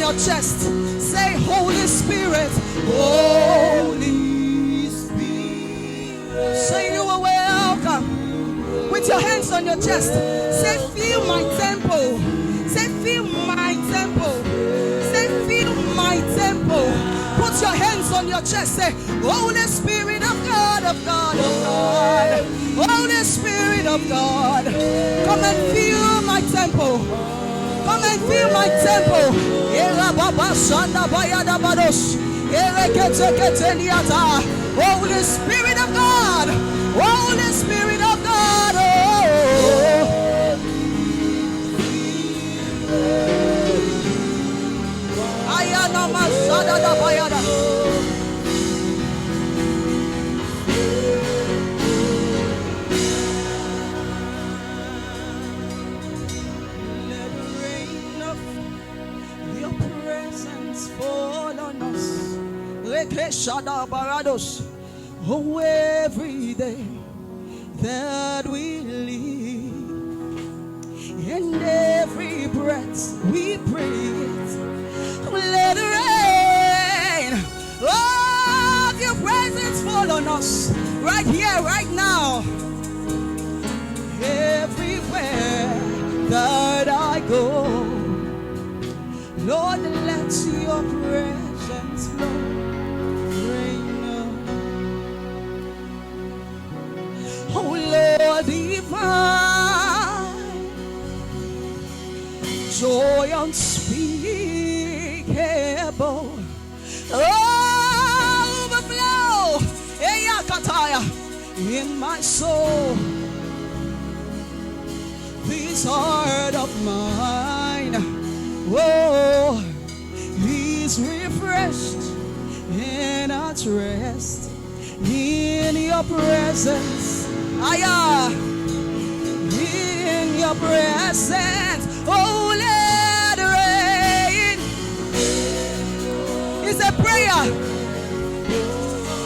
your chest. Say, Holy Spirit. Holy Spirit. Say, you are welcome. With your hands on your chest. Say, fill my temple. Say, fill my temple. Say, fill my temple. Put your hands on your chest. Say, Holy Spirit of God, of God, of God. Holy Spirit of God. Come and fill my temple. Come and fill my temple. Holy Spirit of God. Holy Spirit of God. Oh. Ayana Masada da Bayada. Let the rain of your presence fall on us. Rekeshada Barados. Oh, every day that we live, and every breath we breathe, let the rain of your presence fall on us, right here, right now. Everywhere that I go, Lord, let your presence flow. Oh Lord divine, joy unspeakable, overflow in my soul. This heart of mine, oh, is refreshed and at rest in your presence. In your presence, oh, let it rain. It's a prayer,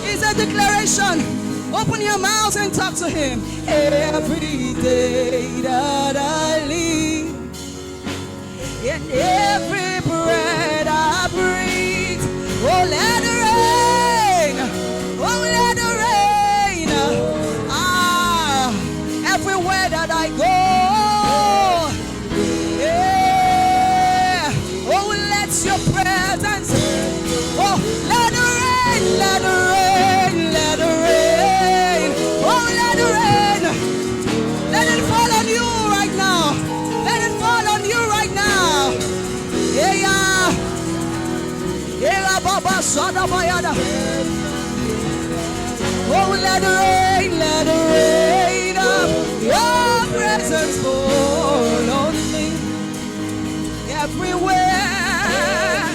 it's a declaration. Open your mouth and talk to him. Every day that I live, and every breath I breathe, oh, let it rain. Oh, let it rain. Everywhere that I go, yeah. Oh, let your presence, oh, let it rain, let it rain, let it rain, oh, let it rain, let it fall on you right now, let it fall on you right now, yeah, yeah, Baba Sada Bayada, oh, let it rain, let it rain. Your presence fall on me everywhere.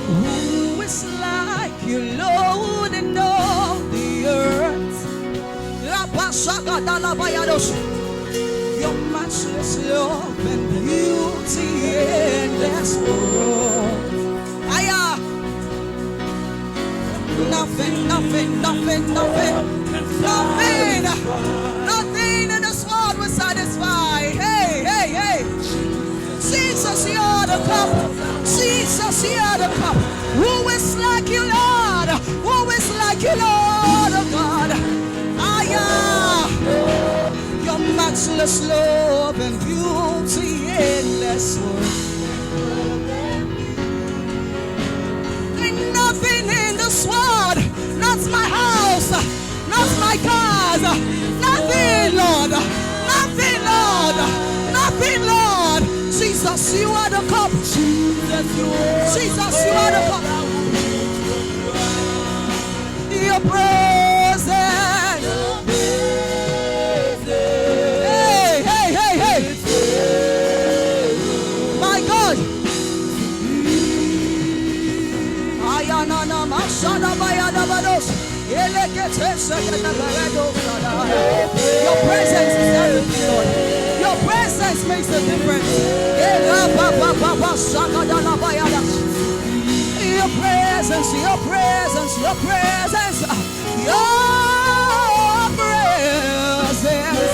Who is like you, Lord, in all the earth? Your matchless love and beauty in this world. Nothing in this world will satisfy. Hey. Jesus, you're the cup. Jesus, you're the cup. Who is like you, Lord? Who is like you, Lord of God? Your matchless love and beauty in this world. Nothing in this world, not my house, not my cars, nothing, Lord, nothing, Lord, nothing, Lord. Jesus, you are the cup. Jesus, you are the cup. Your presence. Hey. My God. Your presence is everything, Lord. Your presence makes a difference. Your presence, your presence, your presence, your presence.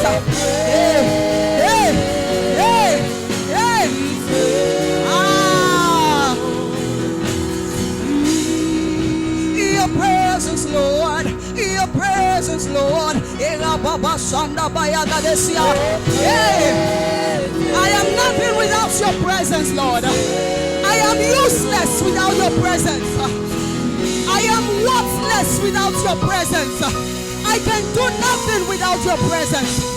Hey, hey, hey, hey. Your presence, Lord. Your presence, Lord. Hey. I am nothing without your presence, Lord. I am useless without your presence. I am worthless without your presence. I can do nothing without your presence.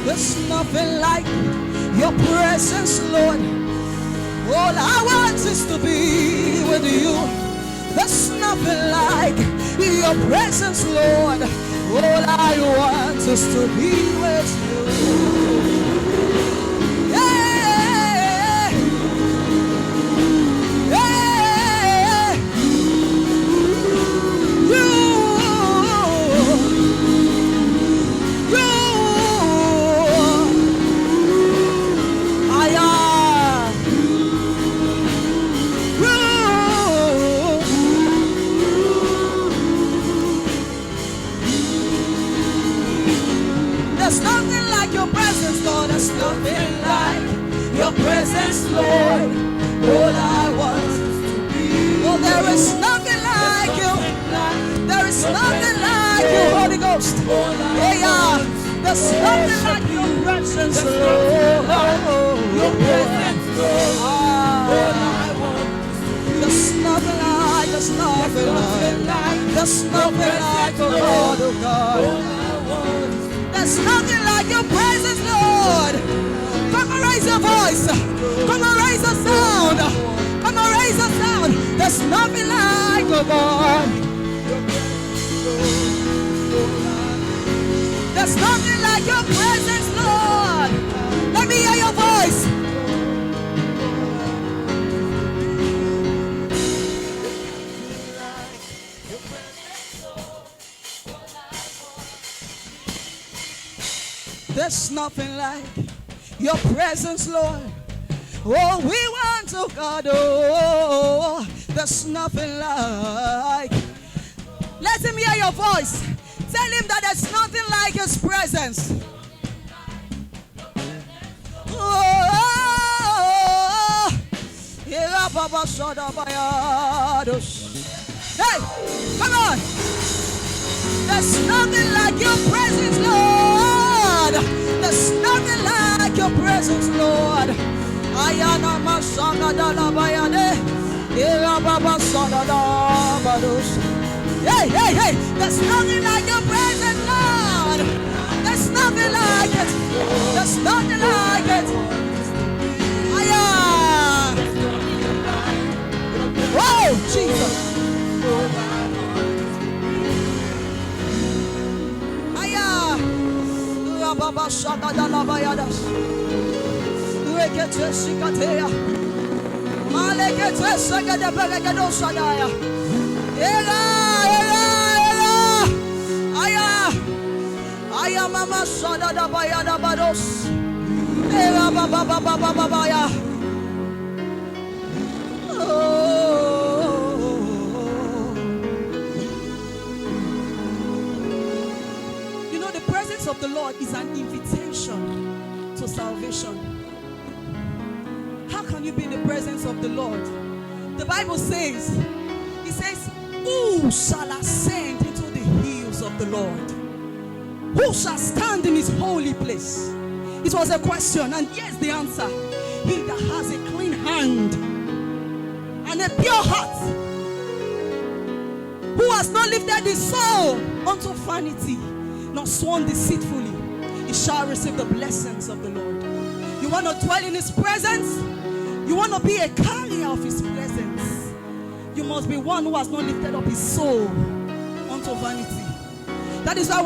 There's nothing like your presence, Lord. All I want is to be with you. There's nothing like your presence, Lord. All I want is to be with you. Yeah. Yeah. You. There's nothing like your presence, Lord. There's nothing like your presence, Lord. All I want is to be. Oh, there is nothing like you. There is nothing like you, Holy Ghost. Yeah, there's nothing like your presence, Lord. Your presence, Lord. All I want is to be. There's nothing like, there's nothing like, there's nothing like, oh Lord, oh God. There's nothing like your presence, Lord. Come and raise your voice. Come and raise a sound. Come and raise a sound. There's nothing like your God. There's nothing like your presence, Lord. Let me hear your voice. There's nothing like your presence, Lord. Oh, we want to God. Oh, there's nothing like. Let him hear your voice. Tell him that there's nothing like his presence. Oh, hey, come on. There's nothing like your presence, Lord. There's nothing like your presence, Lord. Ayana masanga dala bayade. Era baba sada da bados. Hey, hey, hey. There's nothing like your presence, Lord. There's nothing like it. There's nothing like it. Ayah. Oh, Jesus. Baba shaka dala bayadas. Rekete sikatea. Malekete sagada bagado sadaya. Ela. Aya mama sada da bayada bados. Ela baba ya. Of the Lord is an invitation to salvation. How can you be in the presence of the Lord? The Bible says, it says, who shall ascend into the hills of the Lord? Who shall stand in his holy place? It was a question, and here's the answer. He that has a clean hand and a pure heart, who has not lifted his soul unto vanity, nor sworn deceitfully, he shall receive the blessings of the Lord. You want to dwell in his presence? You want to be a carrier of his presence? You must be one who has not lifted up his soul unto vanity. That is why